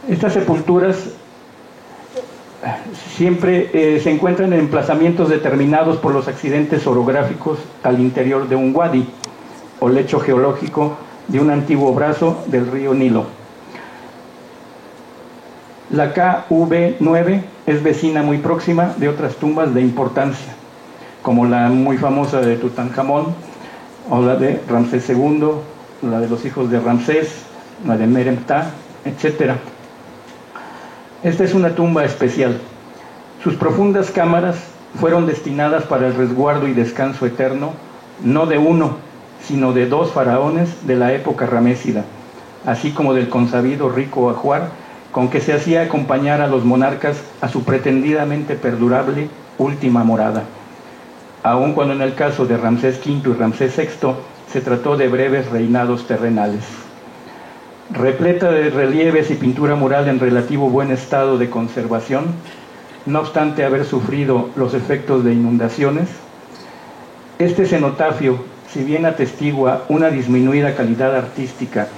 Estas sepulturas siempre se encuentran en emplazamientos determinados por los accidentes orográficos al interior de un wadi o lecho geológico de un antiguo brazo del río Nilo. La KV9 es vecina muy próxima de otras tumbas de importancia, como la muy famosa de Tutankamón, o la de Ramsés II, la de los hijos de Ramsés, la de Meremta, etc. Esta es una tumba especial. Sus profundas cámaras fueron destinadas para el resguardo y descanso eterno, no de uno, sino de dos faraones de la época ramésida, así como del consabido rico ajuar con que se hacía acompañar a los monarcas a su pretendidamente perdurable última morada, aun cuando en el caso de Ramsés V y Ramsés VI se trató de breves reinados terrenales. Repleta de relieves y pintura mural en relativo buen estado de conservación, no obstante haber sufrido los efectos de inundaciones, este cenotafio, si bien atestigua una disminuida calidad artística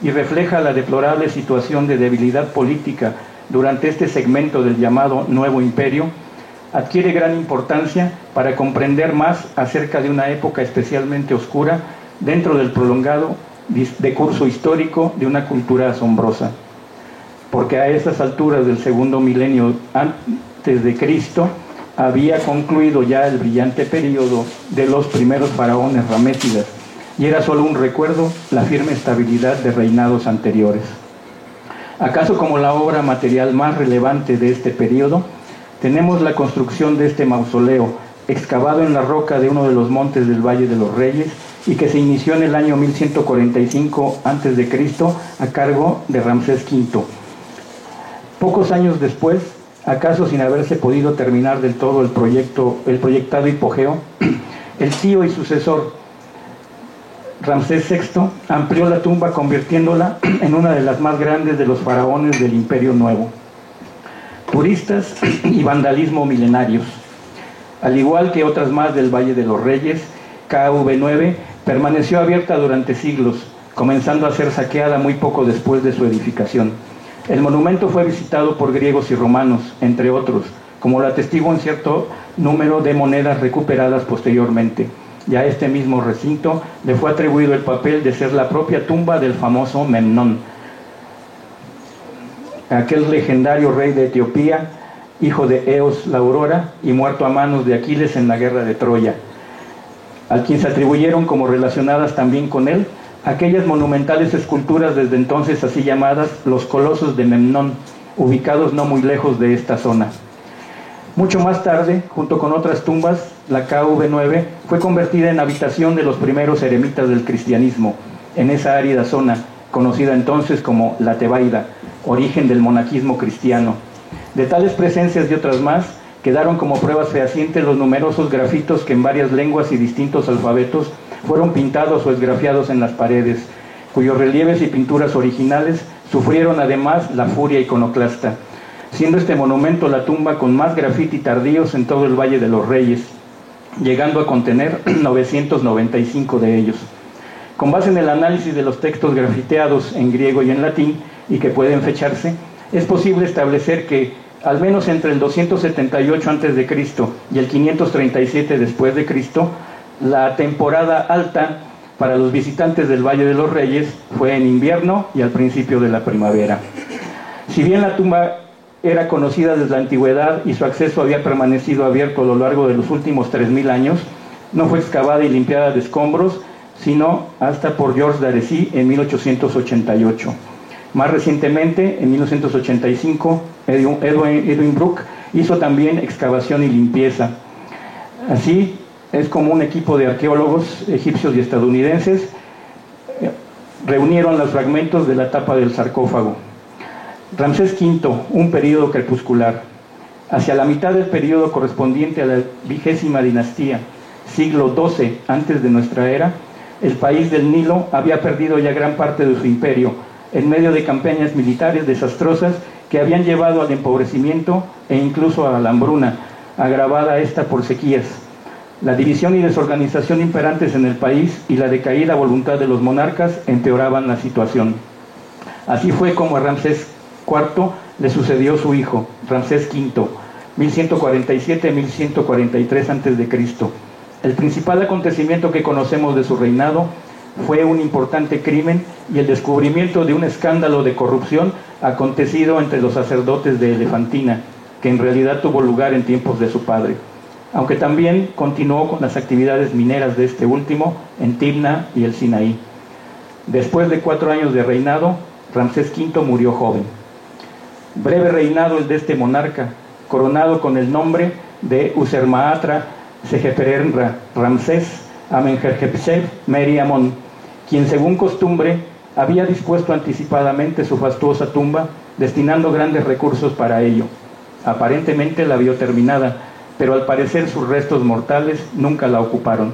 y refleja la deplorable situación de debilidad política durante este segmento del llamado Nuevo Imperio, adquiere gran importancia para comprender más acerca de una época especialmente oscura dentro del prolongado decurso histórico de una cultura asombrosa. Porque a estas alturas del segundo milenio antes de Cristo había concluido ya el brillante periodo de los primeros faraones ramésidas, y era solo un recuerdo la firme estabilidad de reinados anteriores. ¿Acaso como la obra material más relevante de este periodo, tenemos la construcción de este mausoleo, excavado en la roca de uno de los montes del Valle de los Reyes, y que se inició en el año 1145 a.C. a cargo de Ramsés V? Pocos años después, acaso sin haberse podido terminar del todo el proyectado hipogeo, el tío y sucesor Ramsés VI amplió la tumba convirtiéndola en una de las más grandes de los faraones del Imperio Nuevo. Turistas y vandalismo milenarios. Al igual que otras más del Valle de los Reyes, KV9 permaneció abierta durante siglos, comenzando a ser saqueada muy poco después de su edificación. El monumento fue visitado por griegos y romanos, entre otros, como lo atestiguan cierto número de monedas recuperadas posteriormente. Y a este mismo recinto le fue atribuido el papel de ser la propia tumba del famoso Memnón, aquel legendario rey de Etiopía, hijo de Eos la Aurora y muerto a manos de Aquiles en la guerra de Troya, al quien se atribuyeron como relacionadas también con él aquellas monumentales esculturas desde entonces así llamadas los colosos de Memnón, ubicados no muy lejos de esta zona. Mucho más tarde, junto con otras tumbas, la KV9 fue convertida en habitación de los primeros eremitas del cristianismo, en esa árida zona, conocida entonces como la Tebaida, origen del monaquismo cristiano. De tales presencias y otras más, quedaron como pruebas fehacientes los numerosos grafitos que en varias lenguas y distintos alfabetos fueron pintados o esgrafiados en las paredes, cuyos relieves y pinturas originales sufrieron además la furia iconoclasta, siendo este monumento la tumba con más grafiti tardíos en todo el Valle de los Reyes, llegando a contener 995 de ellos. Con base en el análisis de los textos grafiteados en griego y en latín, y que pueden fecharse, es posible establecer que, al menos entre el 278 a.C. y el 537 después de Cristo, la temporada alta para los visitantes del Valle de los Reyes fue en invierno y al principio de la primavera. Si bien la tumba era conocida desde la antigüedad y su acceso había permanecido abierto a lo largo de los últimos 3000 años, no fue excavada y limpiada de escombros, sino hasta por Georges d'Arecy en 1888. Más recientemente, en 1985, Edwin Brooke hizo también excavación y limpieza. Así es como un equipo de arqueólogos egipcios y estadounidenses reunieron los fragmentos de la tapa del sarcófago. Ramsés V, un período crepuscular. Hacia la mitad del período correspondiente a la 20ª dinastía, siglo XII antes de nuestra era, el país del Nilo había perdido ya gran parte de su imperio, en medio de campañas militares desastrosas que habían llevado al empobrecimiento e incluso a la hambruna, agravada esta por sequías. La división y desorganización imperantes en el país y la decaída voluntad de los monarcas empeoraban la situación. Así fue como a Ramsés IV le sucedió su hijo, Ramsés V, 1147-1143 a.C. El principal acontecimiento que conocemos de su reinado fue un importante crimen y el descubrimiento de un escándalo de corrupción acontecido entre los sacerdotes de Elefantina, que en realidad tuvo lugar en tiempos de su padre, aunque también continuó con las actividades mineras de este último en Timna y el Sinaí. Después de 4 años de reinado, Ramsés V murió joven. Breve reinado el de este monarca, coronado con el nombre de Usermaatra Sejeperenra Ramsés Amenjerjepsef Meri Amon, quien según costumbre había dispuesto anticipadamente su fastuosa tumba, destinando grandes recursos para ello. Aparentemente la vio terminada, pero al parecer sus restos mortales nunca la ocuparon.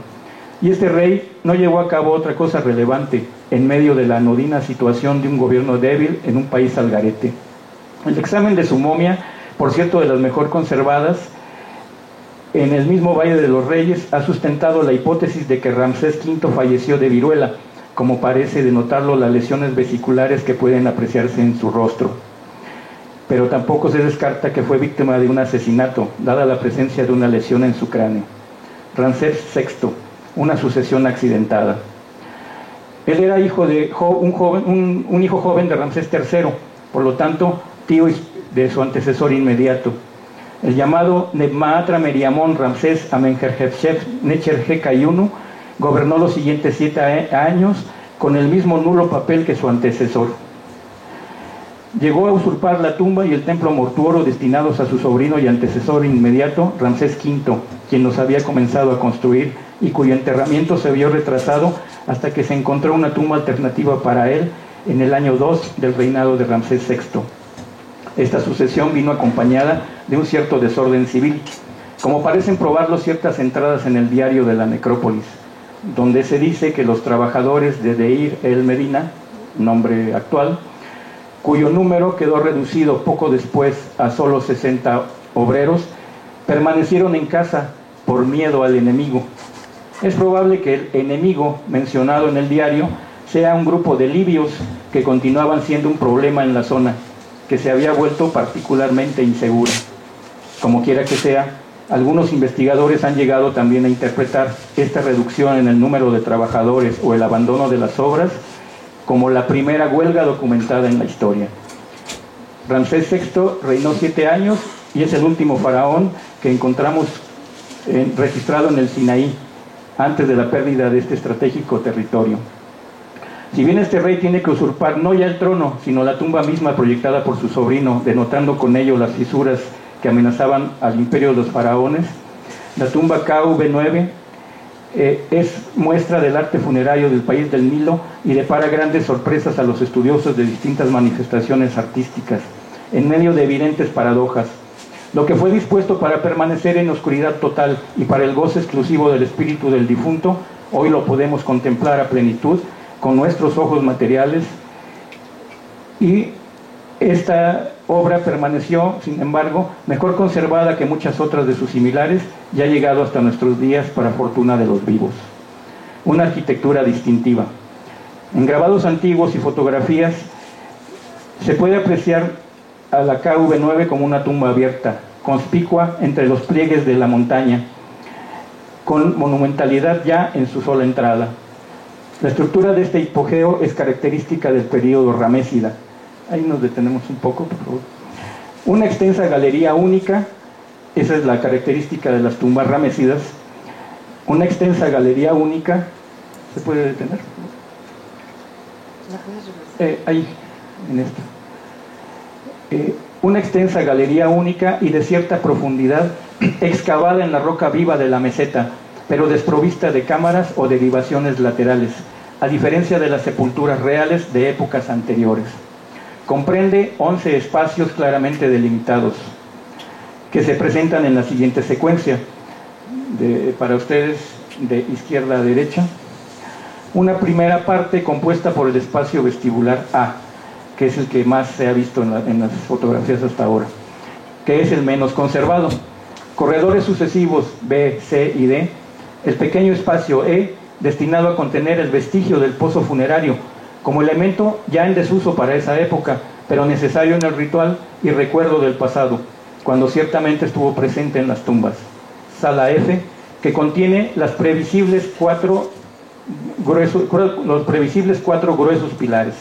Y este rey no llevó a cabo otra cosa relevante en medio de la anodina situación de un gobierno débil en un país al garete. El examen de su momia, por cierto de las mejor conservadas, en el mismo Valle de los Reyes, ha sustentado la hipótesis de que Ramsés V falleció de viruela, como parece denotarlo las lesiones vesiculares que pueden apreciarse en su rostro. Pero tampoco se descarta que fue víctima de un asesinato, dada la presencia de una lesión en su cráneo. Ramsés VI, una sucesión accidentada. Él era hijo de un hijo joven de Ramsés III, por lo tanto, tío de su antecesor inmediato. El llamado Nebmaatra Meriamón Ramsés Amenjerjepsef Necherjekayunu gobernó los siguientes 7 años con el mismo nulo papel que su antecesor. Llegó a usurpar la tumba y el templo mortuorio destinados a su sobrino y antecesor inmediato, Ramsés V, quien los había comenzado a construir y cuyo enterramiento se vio retrasado hasta que se encontró una tumba alternativa para él en el año 2 del reinado de Ramsés VI. Esta sucesión vino acompañada de un cierto desorden civil, como parecen probarlo ciertas entradas en el diario de la necrópolis, donde se dice que los trabajadores de Deir el Medina, nombre actual, cuyo número quedó reducido poco después a solo 60 obreros, permanecieron en casa por miedo al enemigo. Es probable que el enemigo mencionado en el diario sea un grupo de libios que continuaban siendo un problema en la zona, que se había vuelto particularmente insegura. Como quiera que sea, algunos investigadores han llegado también a interpretar esta reducción en el número de trabajadores o el abandono de las obras como la primera huelga documentada en la historia. Ramsés VI reinó 7 años y es el último faraón que encontramos registrado en el Sinaí, antes de la pérdida de este estratégico territorio. Si bien este rey tiene que usurpar no ya el trono, sino la tumba misma proyectada por su sobrino, denotando con ello las fisuras que amenazaban al imperio de los faraones, la tumba KV9 es muestra del arte funerario del país del Nilo y depara grandes sorpresas a los estudiosos de distintas manifestaciones artísticas, en medio de evidentes paradojas. Lo que fue dispuesto para permanecer en oscuridad total y para el goce exclusivo del espíritu del difunto, hoy lo podemos contemplar a plenitud con nuestros ojos materiales, y esta obra permaneció, sin embargo, mejor conservada que muchas otras de sus similares, y ha llegado hasta nuestros días para fortuna de los vivos. Una arquitectura distintiva. En grabados antiguos y fotografías se puede apreciar a la KV9 como una tumba abierta, conspicua entre los pliegues de la montaña, con monumentalidad ya en su sola entrada. La estructura de este hipogeo es característica del período ramésida. Ahí nos detenemos un poco, por favor. Una extensa galería única, esa es la característica de las tumbas ramésidas. Una extensa galería única, ¿se puede detener? Ahí, en esta. Una extensa galería única y de cierta profundidad, excavada en la roca viva de la meseta, pero desprovista de cámaras o derivaciones laterales, a diferencia de las sepulturas reales de épocas anteriores. Comprende 11 espacios claramente delimitados, que se presentan en la siguiente secuencia, para ustedes de izquierda a derecha. Una primera parte compuesta por el espacio vestibular A, que es el que más se ha visto en las fotografías hasta ahora, que es el menos conservado. Corredores sucesivos B, C y D. El pequeño espacio E, destinado a contener el vestigio del pozo funerario, como elemento ya en desuso para esa época, pero necesario en el ritual y recuerdo del pasado, cuando ciertamente estuvo presente en las tumbas. Sala F, que contiene los previsibles cuatro gruesos pilares.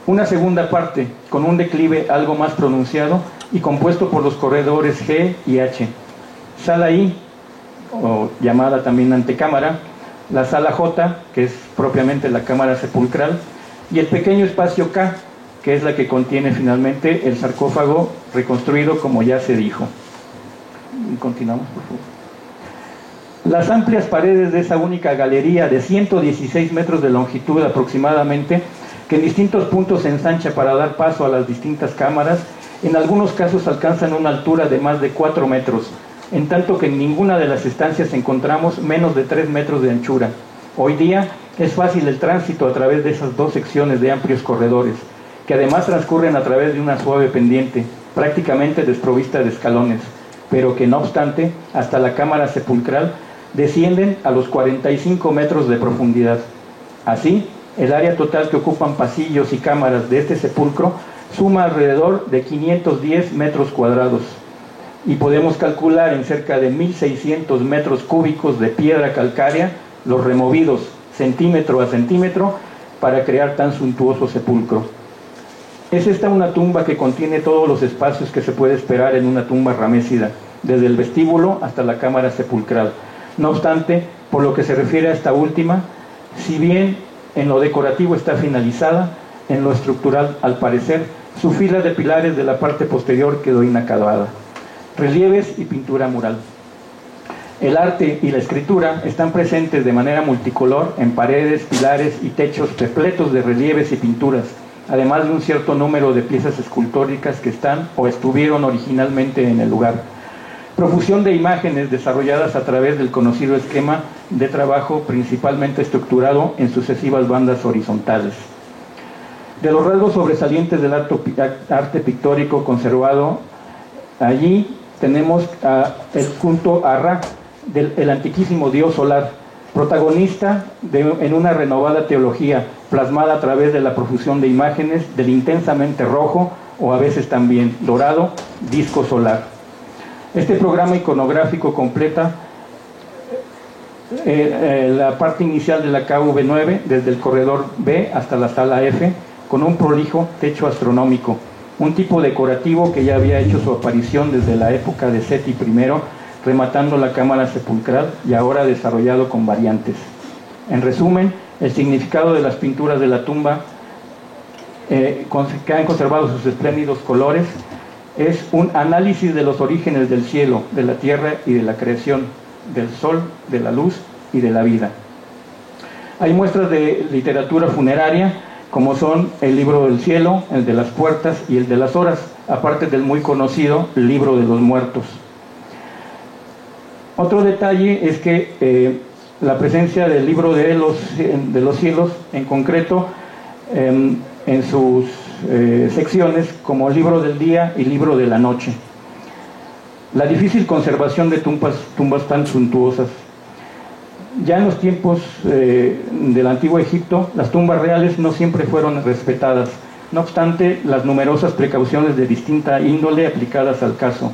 Una segunda parte, con un declive algo más pronunciado y compuesto por los corredores G y H. Sala I, o llamada también antecámara, la sala J, que es propiamente la cámara sepulcral, y el pequeño espacio K, que es la que contiene finalmente el sarcófago reconstruido, como ya se dijo. Continuamos, por favor. Las amplias paredes de esa única galería de 116 metros de longitud aproximadamente, que en distintos puntos se ensancha para dar paso a las distintas cámaras, en algunos casos alcanzan una altura de más de 4 metros, en tanto que en ninguna de las estancias encontramos menos de 3 metros de anchura. Hoy día es fácil el tránsito a través de esas dos secciones de amplios corredores, que además transcurren a través de una suave pendiente, prácticamente desprovista de escalones, pero que no obstante, hasta la cámara sepulcral, descienden a los 45 metros de profundidad. Así, el área total que ocupan pasillos y cámaras de este sepulcro suma alrededor de 510 metros cuadrados, y podemos calcular en cerca de 1.600 metros cúbicos de piedra calcárea los removidos centímetro a centímetro para crear tan suntuoso sepulcro. Es esta una tumba que contiene todos los espacios que se puede esperar en una tumba ramésida, desde el vestíbulo hasta la cámara sepulcral. No obstante, por lo que se refiere a esta última, si bien en lo decorativo está finalizada, en lo estructural, al parecer, su fila de pilares de la parte posterior quedó inacabada. Relieves y pintura mural. El arte y la escritura están presentes de manera multicolor en paredes, pilares y techos repletos de relieves y pinturas, además de un cierto número de piezas escultóricas que están o estuvieron originalmente en el lugar. Profusión de imágenes desarrolladas a través del conocido esquema de trabajo principalmente estructurado en sucesivas bandas horizontales. De los rasgos sobresalientes del arte pictórico conservado allí tenemos el culto a Ra, el antiquísimo dios solar, protagonista en una renovada teología, plasmada a través de la profusión de imágenes del intensamente rojo, o a veces también dorado, disco solar. Este programa iconográfico completa la parte inicial de la KV9, desde el corredor B hasta la sala F, con un prolijo techo astronómico, un tipo decorativo que ya había hecho su aparición desde la época de Seti I, rematando la cámara sepulcral y ahora desarrollado con variantes. En resumen, el significado de las pinturas de la tumba, que han conservado sus espléndidos colores, es un análisis de los orígenes del cielo, de la tierra y de la creación, del sol, de la luz y de la vida. Hay muestras de literatura funeraria, como son el libro del cielo, el de las puertas y el de las horas, aparte del muy conocido libro de los muertos. Otro detalle es que la presencia del libro de los cielos, en concreto, en sus secciones como libro del día y libro de la noche. La difícil conservación de tumbas tan suntuosas. Ya en los tiempos del antiguo Egipto, las tumbas reales no siempre fueron respetadas, no obstante las numerosas precauciones de distinta índole aplicadas al caso.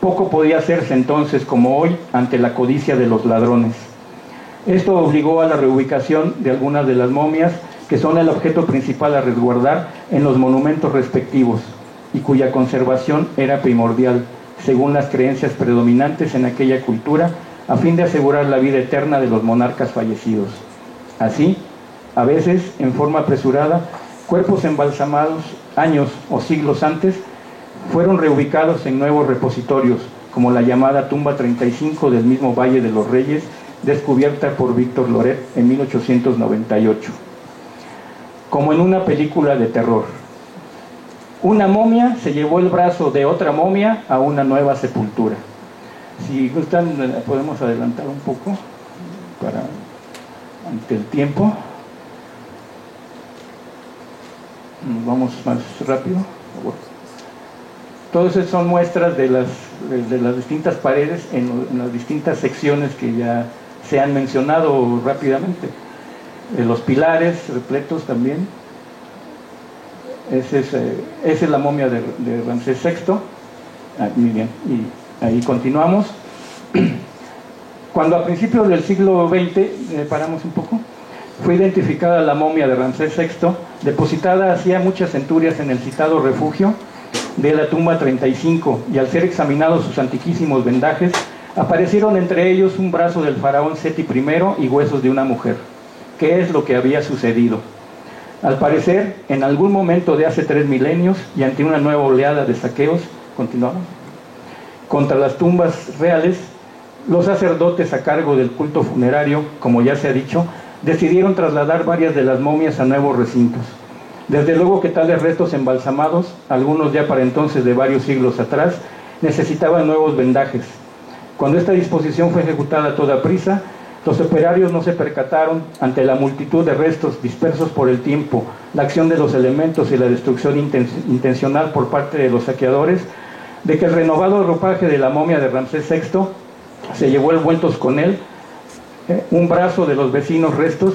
Poco podía hacerse entonces como hoy ante la codicia de los ladrones. Esto obligó a la reubicación de algunas de las momias, que son el objeto principal a resguardar en los monumentos respectivos y cuya conservación era primordial, según las creencias predominantes en aquella cultura, a fin de asegurar la vida eterna de los monarcas fallecidos. Así, a veces, en forma apresurada, cuerpos embalsamados años o siglos antes fueron reubicados en nuevos repositorios, como la llamada tumba 35 del mismo Valle de los Reyes, descubierta por Víctor Loret en 1898. Como en una película de terror. Una momia se llevó el brazo de otra momia a una nueva sepultura. Si gustan, podemos adelantar un poco ante el tiempo. Nos vamos más rápido, por favor. Todas esas son muestras de las distintas paredes en las distintas secciones que ya se han mencionado rápidamente. Los pilares repletos también. Esa es la momia de Ramsés VI. Muy bien, y ahí continuamos. Cuando a principios del siglo XX, paramos un poco, fue identificada la momia de Ramsés VI, depositada hacía muchas centurias en el citado refugio de la tumba 35, y al ser examinados sus antiquísimos vendajes, aparecieron entre ellos un brazo del faraón Seti I y huesos de una mujer. ¿Qué es lo que había sucedido? Al parecer, en algún momento de hace 3 milenios, y ante una nueva oleada de saqueos, continuamos, contra las tumbas reales, los sacerdotes a cargo del culto funerario, como ya se ha dicho, decidieron trasladar varias de las momias a nuevos recintos. Desde luego que tales restos embalsamados, algunos ya para entonces de varios siglos atrás, necesitaban nuevos vendajes. Cuando esta disposición fue ejecutada a toda prisa, los operarios no se percataron, ante la multitud de restos dispersos por el tiempo, la acción de los elementos y la destrucción intencional por parte de los saqueadores, de que el renovado ropaje de la momia de Ramsés VI se llevó envueltos con él un brazo de los vecinos restos,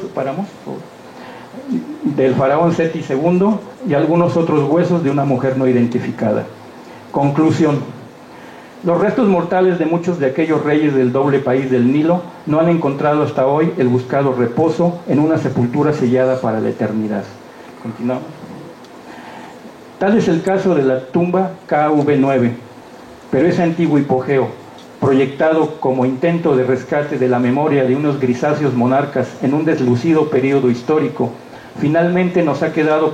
del faraón Seti II y algunos otros huesos de una mujer no identificada. Conclusión: los restos mortales de muchos de aquellos reyes del doble país del Nilo no han encontrado hasta hoy el buscado reposo en una sepultura sellada para la eternidad. Continuamos. Tal es el caso de la tumba KV9, pero ese antiguo hipogeo, proyectado como intento de rescate de la memoria de unos grisáceos monarcas en un deslucido periodo histórico, finalmente nos ha quedado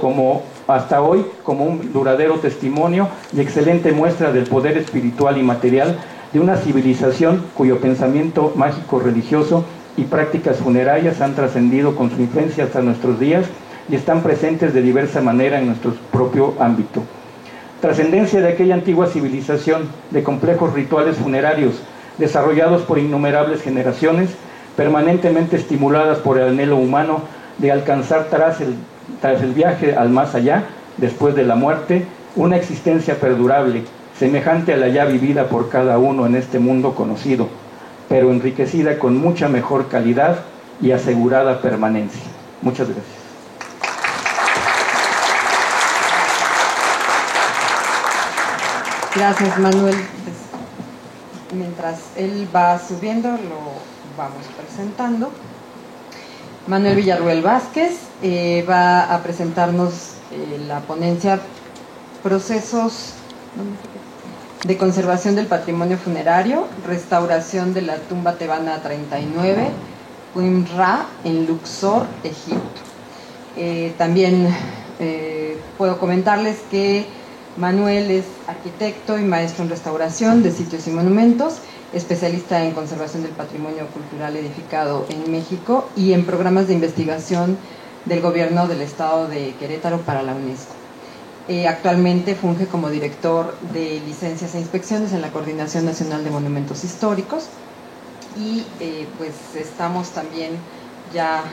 hasta hoy como un duradero testimonio y excelente muestra del poder espiritual y material de una civilización cuyo pensamiento mágico religioso y prácticas funerarias han trascendido con su influencia hasta nuestros días y están presentes de diversa manera en nuestro propio ámbito. Trascendencia de aquella antigua civilización, de complejos rituales funerarios desarrollados por innumerables generaciones, permanentemente estimuladas por el anhelo humano de alcanzar tras el viaje al más allá, después de la muerte, una existencia perdurable, semejante a la ya vivida por cada uno en este mundo conocido, pero enriquecida con mucha mejor calidad y asegurada permanencia. Muchas gracias. Gracias, Manuel. Mientras él va subiendo, lo vamos presentando. Manuel Villarruel Vázquez va a presentarnos la ponencia Procesos de conservación del patrimonio funerario, restauración de la tumba tebana 39, Uimra, en Luxor, Egipto. También puedo comentarles que Manuel es arquitecto y maestro en restauración de sitios y monumentos, especialista en conservación del patrimonio cultural edificado en México y en programas de investigación del gobierno del estado de Querétaro para la UNESCO. Actualmente funge como director de licencias e inspecciones en la Coordinación Nacional de Monumentos Históricos y pues estamos también ya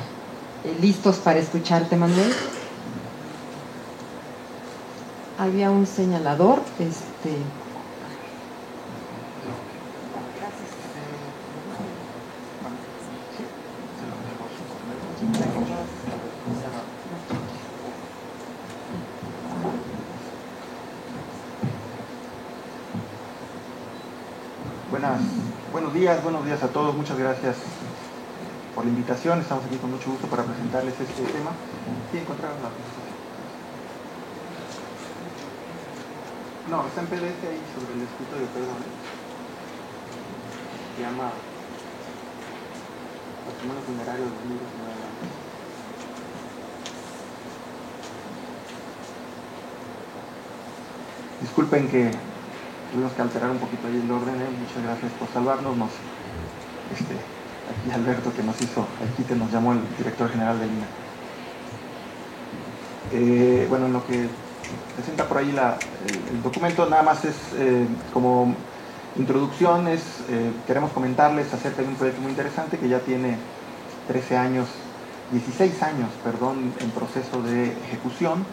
listos para escucharte, Manuel. Había un señalador, Buenos días a todos, muchas gracias por la invitación, estamos aquí con mucho gusto para presentarles este tema. ¿Sí encontraron la presentación? No, está en PDF ahí sobre el escritorio, perdón. Se llama Patrimonio Funerario 2019. Disculpen que tuvimos que alterar un poquito ahí el orden, muchas gracias por salvarnos. Aquí Alberto que nos hizo el quite, nos llamó el director general del INAH. Bueno, en lo que presenta por ahí el documento, nada más es como introducción, queremos comentarles acerca de un proyecto muy interesante que ya tiene 16 años, en proceso de ejecución.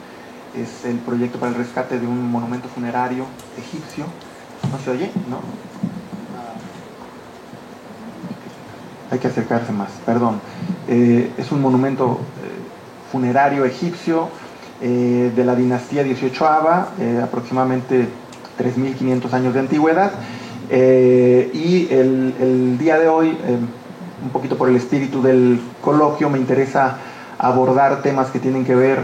Es el proyecto para el rescate de un monumento funerario egipcio. ¿No se oye? ¿No? Hay que acercarse más, perdón. Es un monumento funerario egipcio de la dinastía 18ª, aproximadamente 3.500 años de antigüedad. Y el día de hoy, un poquito por el espíritu del coloquio, me interesa abordar temas que tienen que ver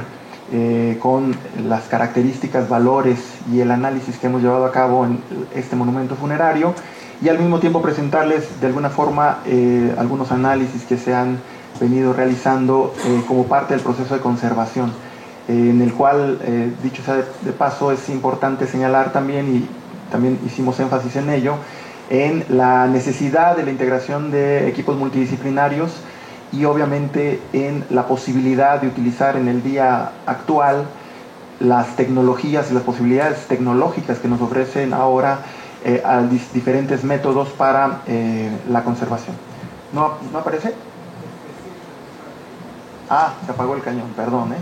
con las características, valores y el análisis que hemos llevado a cabo en este monumento funerario, y al mismo tiempo presentarles de alguna forma algunos análisis que se han venido realizando como parte del proceso de conservación, en el cual, dicho sea de paso, es importante señalar también, y también hicimos énfasis en ello, en la necesidad de la integración de equipos multidisciplinarios y obviamente en la posibilidad de utilizar en el día actual las tecnologías y las posibilidades tecnológicas que nos ofrecen ahora diferentes métodos para la conservación. ¿No aparece? Ah, se apagó el cañón, perdón,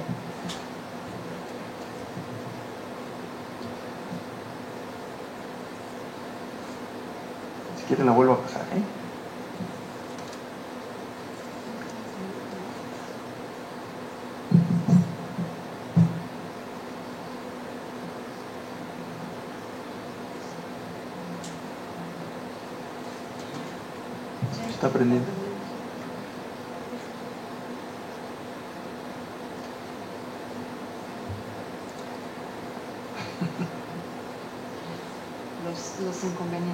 Si quieren la vuelvo a pasar, Está prendiendo. Los inconvenientes.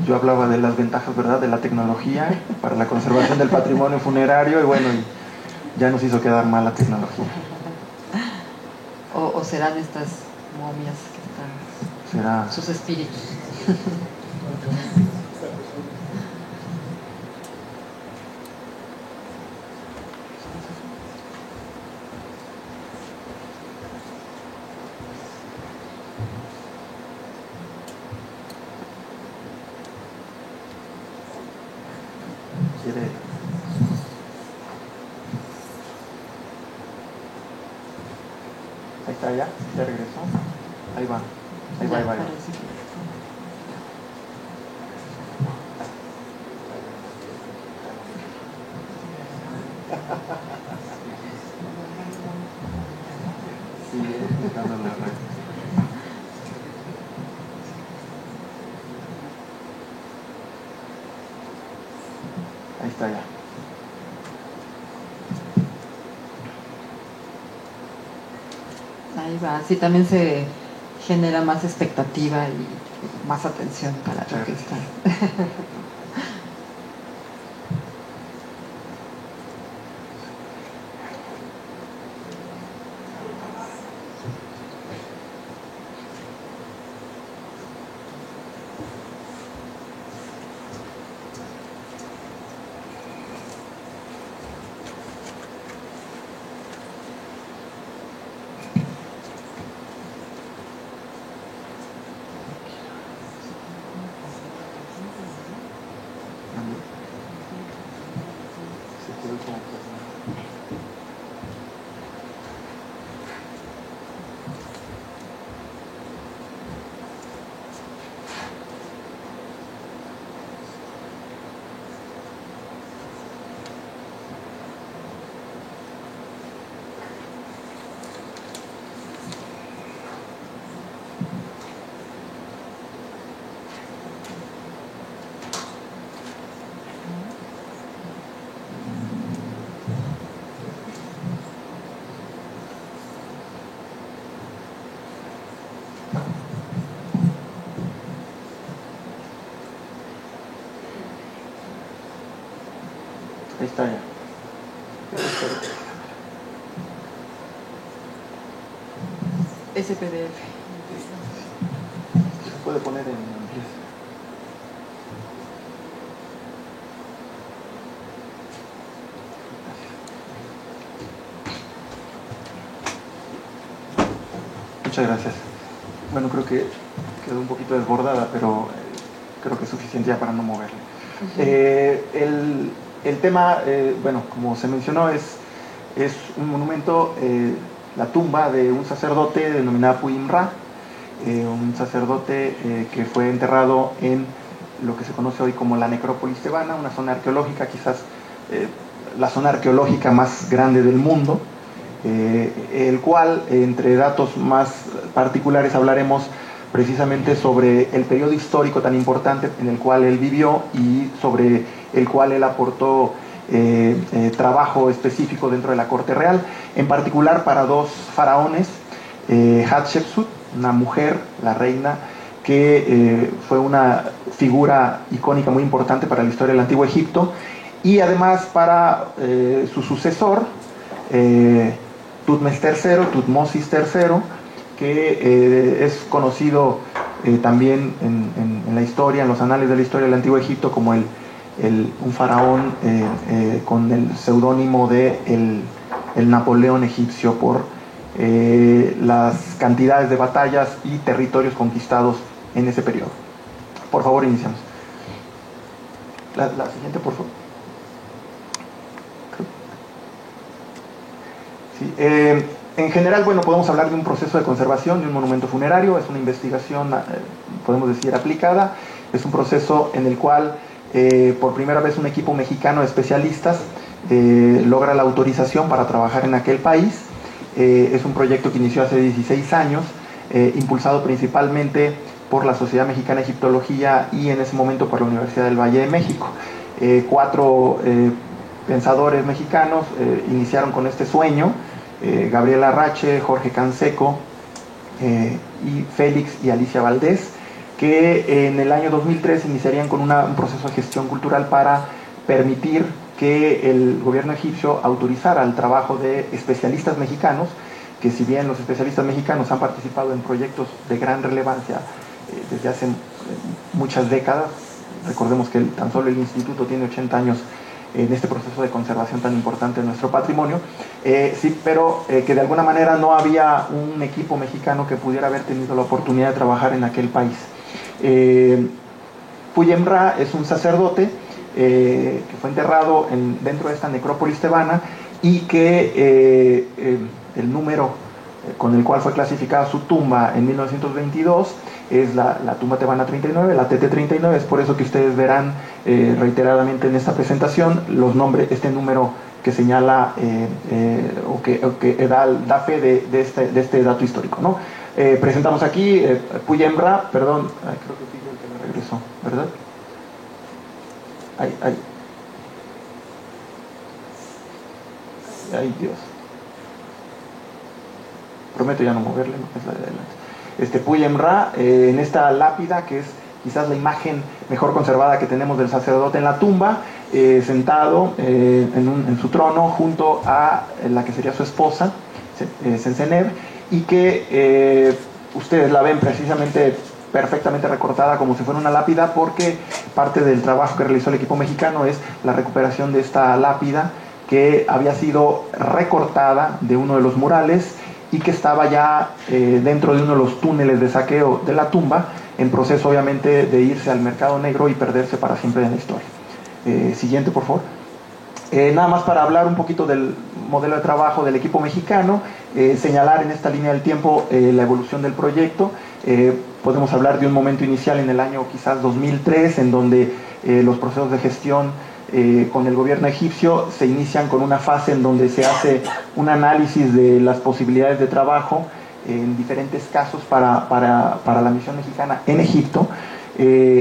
Yo hablaba de las ventajas, ¿verdad?, de la tecnología para la conservación del patrimonio funerario, y bueno, ya nos hizo quedar mal la tecnología. O serán estas momias que están, Será sus espíritus. Ahí está, ya regresó. Ahí va. Sí, buscando la red. Ahí está ya. Ahí va, sí, también se genera más expectativa y más atención para lo que está. Ahí está ya. Ese PDF. Se puede poner en inglés. Muchas gracias. Bueno, creo que quedó un poquito desbordada, pero creo que es suficiente ya para no moverle. El tema, bueno, como se mencionó, es un monumento, la tumba de un sacerdote denominado Puimra, un sacerdote que fue enterrado en lo que se conoce hoy como la necrópolis tebana, una zona arqueológica, quizás la zona arqueológica más grande del mundo, el cual, entre datos más particulares, hablaremos precisamente sobre el periodo histórico tan importante en el cual él vivió y sobre el cual él aportó trabajo específico dentro de la corte real, en particular para dos faraones, Hatshepsut, una mujer, la reina, que fue una figura icónica muy importante para la historia del Antiguo Egipto, y además para su sucesor, Tutmosis III, que es conocido también en la historia, en los anales de la historia del Antiguo Egipto, como un faraón con el seudónimo de el Napoleón egipcio, por las cantidades de batallas y territorios conquistados en ese periodo. Por favor, iniciamos. La siguiente, por favor. Sí, en general, bueno, podemos hablar de un proceso de conservación de un monumento funerario. Es una investigación, podemos decir, aplicada. Es un proceso en el cual por primera vez un equipo mexicano de especialistas logra la autorización para trabajar en aquel país. Es un proyecto que inició hace 16 años, impulsado principalmente por la Sociedad Mexicana de Egiptología y en ese momento por la Universidad del Valle de México. 4 pensadores mexicanos iniciaron con este sueño: Gabriel Arrache, Jorge Canseco, y Félix y Alicia Valdés, que en el año 2003 iniciarían con un proceso de gestión cultural para permitir que el gobierno egipcio autorizara el trabajo de especialistas mexicanos, que si bien los especialistas mexicanos han participado en proyectos de gran relevancia desde hace muchas décadas, recordemos que tan solo el instituto tiene 80 años en este proceso de conservación tan importante de nuestro patrimonio, sí, pero que de alguna manera no había un equipo mexicano que pudiera haber tenido la oportunidad de trabajar en aquel país. Puyem Ra es un sacerdote que fue enterrado dentro de esta necrópolis tebana, y que el número con el cual fue clasificada su tumba en 1922 es la tumba tebana 39, la TT39. Es por eso que ustedes verán reiteradamente en esta presentación los nombres, este número que señala o que da fe de este dato histórico, ¿no? Presentamos aquí Puyem Ra, perdón, creo que fui yo el que me regresó, ¿verdad? Ay, Dios. Prometo ya no moverle, no es la de adelante. Puyem Ra, en esta lápida, que es quizás la imagen mejor conservada que tenemos del sacerdote en la tumba, sentado en su trono junto a la que sería su esposa, Senseneb, y que ustedes la ven precisamente perfectamente recortada como si fuera una lápida, porque parte del trabajo que realizó el equipo mexicano es la recuperación de esta lápida, que había sido recortada de uno de los murales y que estaba ya dentro de uno de los túneles de saqueo de la tumba, en proceso obviamente de irse al mercado negro y perderse para siempre en la historia. Siguiente, por favor. Nada más para hablar un poquito del modelo de trabajo del equipo mexicano, señalar en esta línea del tiempo la evolución del proyecto. Podemos hablar de un momento inicial en el año quizás 2003, en donde los procesos de gestión con el gobierno egipcio se inician con una fase en donde se hace un análisis de las posibilidades de trabajo en diferentes casos para la misión mexicana en Egipto.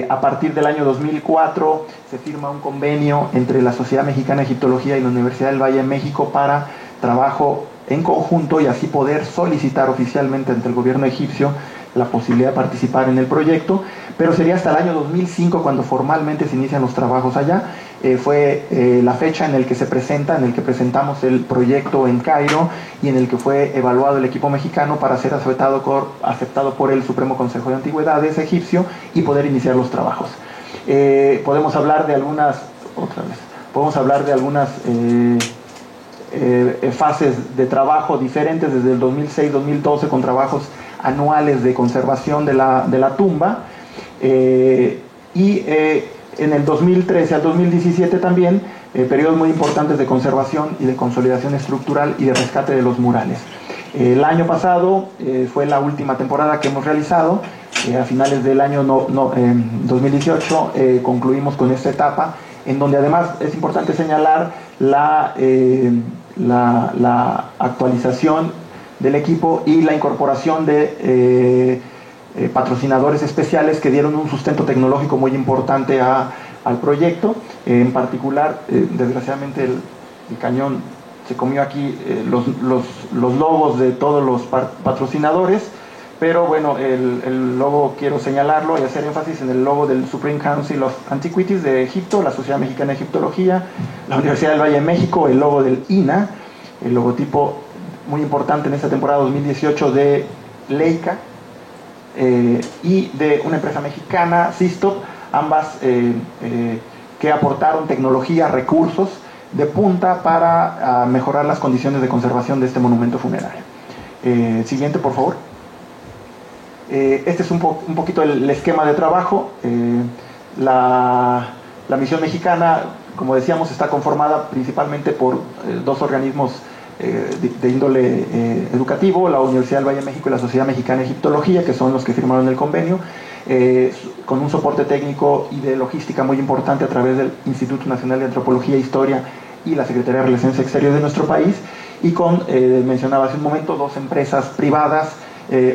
A partir del año 2004 se firma un convenio entre la Sociedad Mexicana de Egiptología y la Universidad del Valle de México para trabajo en conjunto, y así poder solicitar oficialmente ante el gobierno egipcio la posibilidad de participar en el proyecto. Pero sería hasta el año 2005 cuando formalmente se inician los trabajos allá. Fue la fecha en el que presentamos el proyecto en Cairo, y en el que fue evaluado el equipo mexicano para ser aceptado por el Supremo Consejo de Antigüedades egipcio y poder iniciar los trabajos. Podemos hablar de algunas fases de trabajo diferentes desde el 2006-2012, con trabajos anuales de conservación de la tumba, y en el 2013 al 2017 también periodos muy importantes de conservación y de consolidación estructural y de rescate de los murales. El año pasado fue la última temporada que hemos realizado. A finales del año 2018 concluimos con esta etapa, en donde además es importante señalar la actualización del equipo y la incorporación de patrocinadores especiales que dieron un sustento tecnológico muy importante al proyecto. En particular, desgraciadamente el cañón se comió aquí los logos de todos los patrocinadores, pero bueno, el logo quiero señalarlo y hacer énfasis en el logo del Supreme Council of Antiquities de Egipto, la Sociedad Mexicana de Egiptología, la Universidad del Valle de México, el logo del INA, el logotipo muy importante en esta temporada 2018 de Leica, y de una empresa mexicana, Sistop, ambas que aportaron tecnología, recursos de punta para mejorar las condiciones de conservación de este monumento funerario. Siguiente, por favor. Este es un poquito el esquema de trabajo. La misión mexicana, como decíamos, está conformada principalmente por dos organismos de índole educativo, la Universidad del Valle de México y la Sociedad Mexicana de Egiptología, que son los que firmaron el convenio, con un soporte técnico y de logística muy importante a través del Instituto Nacional de Antropología e Historia y la Secretaría de Relaciones Exteriores de nuestro país, y con, mencionaba hace un momento, dos empresas privadas,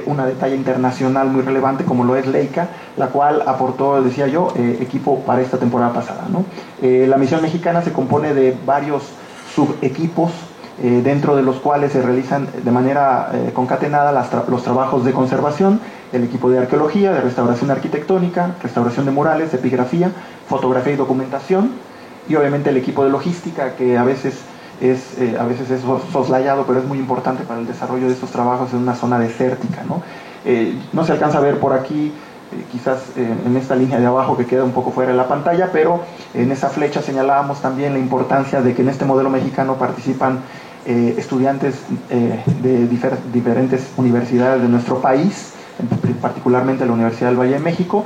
una de talla internacional muy relevante como lo es Leica, la cual aportó, decía yo, equipo para esta temporada pasada, ¿no? La misión mexicana se compone de varios subequipos, dentro de los cuales se realizan de manera concatenada los trabajos de conservación, el equipo de arqueología, de restauración arquitectónica, restauración de murales, epigrafía, fotografía y documentación, y obviamente el equipo de logística, que a veces es soslayado, pero es muy importante para el desarrollo de estos trabajos en una zona desértica, ¿no? No se alcanza a ver por aquí, quizás en esta línea de abajo que queda un poco fuera de la pantalla, pero en esa flecha señalábamos también la importancia de que en este modelo mexicano participan estudiantes de diferentes universidades de nuestro país, particularmente la Universidad del Valle de México,